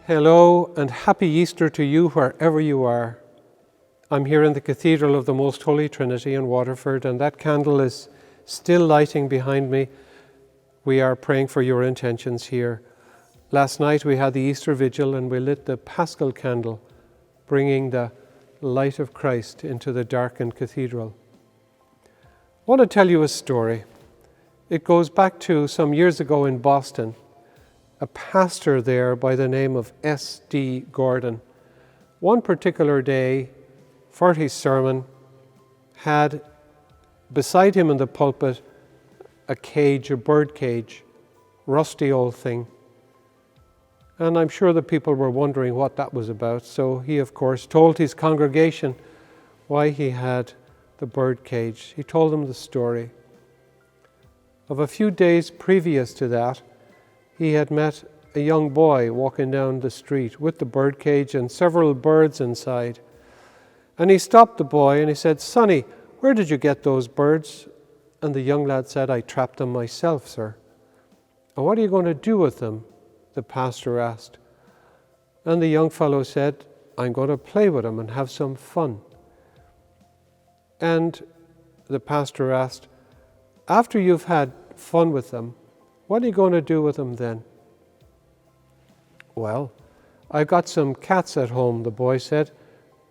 Hello and happy Easter to you wherever you are. I'm here in the Cathedral of the Most Holy Trinity in Waterford, and that candle is still lighting behind me. We are praying for your intentions here. Last night we had the Easter Vigil and we lit the Paschal candle, bringing the light of Christ into the darkened cathedral. I want to tell you a story. It goes back to some years ago in Boston. A pastor there by the name of S.D. Gordon, one particular day for his sermon, had beside him in the pulpit a cage, a bird cage, rusty old thing. And I'm sure the people were wondering what that was about. So he, of course, told his congregation why he had the bird cage. He told them the story of a few days previous to that. He had met a young boy walking down the street with the birdcage and several birds inside. And he stopped the boy and he said, "Sonny, where did you get those birds?" And the young lad said, "I trapped them myself, sir." "And what are you going to do with them?" the pastor asked. And the young fellow said, "I'm going to play with them and have some fun." And the pastor asked, "After you've had fun with them, what are you going to do with them then?" "Well, I've got some cats at home," the boy said,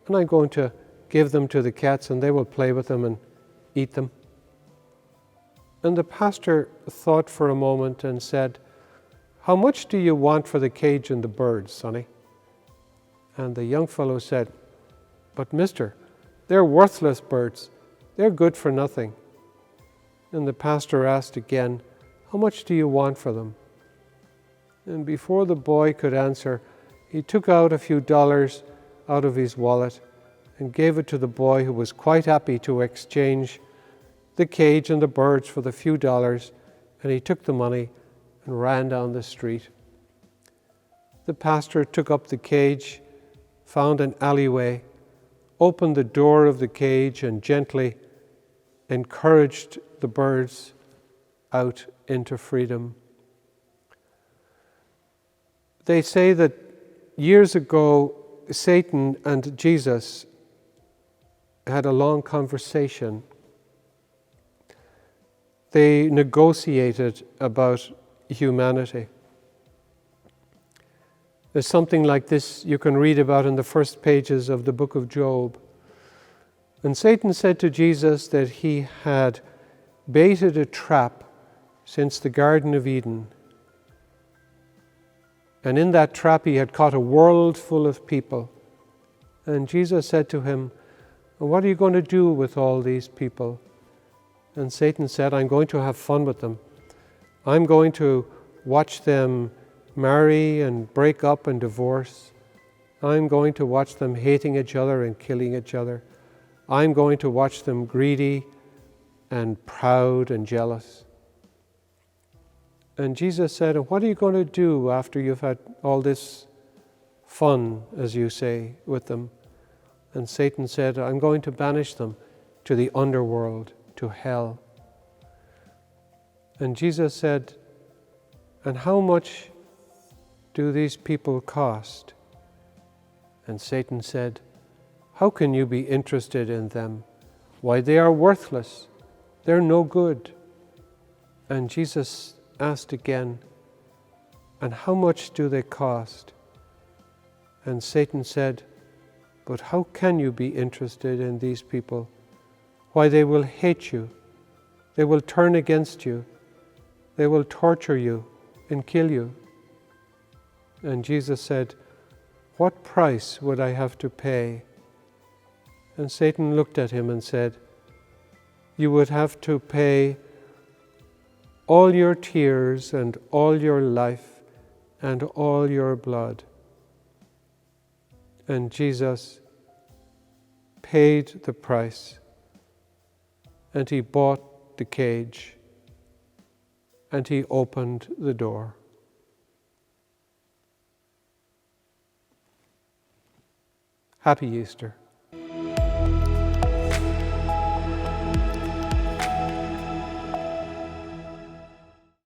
"and I'm going to give them to the cats and they will play with them and eat them." And the pastor thought for a moment and said, "How much do you want for the cage and the birds, sonny?" And the young fellow said, "But mister, they're worthless birds. They're good for nothing." And the pastor asked again, "How much do you want for them?" And before the boy could answer, he took out a few dollars out of his wallet and gave it to the boy, who was quite happy to exchange the cage and the birds for the few dollars, and he took the money and ran down the street. The pastor took up the cage, found an alleyway, opened the door of the cage and gently encouraged the birds out into freedom. They say that years ago, Satan and Jesus had a long conversation. They negotiated about humanity. There's something like this you can read about in the first pages of the book of Job. And Satan said to Jesus that he had baited a trap since the Garden of Eden. And in that trap he had caught a world full of people. And Jesus said to him, "What are you going to do with all these people?" And Satan said, "I'm going to have fun with them. I'm going to watch them marry and break up and divorce. I'm going to watch them hating each other and killing each other. I'm going to watch them greedy and proud and jealous." And Jesus said, "And what are you going to do after you've had all this fun, as you say, with them?" And Satan said, "I'm going to banish them to the underworld, to hell." And Jesus said, "And how much do these people cost?" And Satan said, "How can you be interested in them? Why, they are worthless. They're no good." And Jesus asked again, "And how much do they cost?" And Satan said, "But how can you be interested in these people? Why, they will hate you. They will turn against you. They will torture you and kill you." And Jesus said, "What price would I have to pay?" And Satan looked at him and said, "You would have to pay all your tears and all your life and all your blood." And Jesus paid the price, and he bought the cage, and he opened the door. Happy Easter.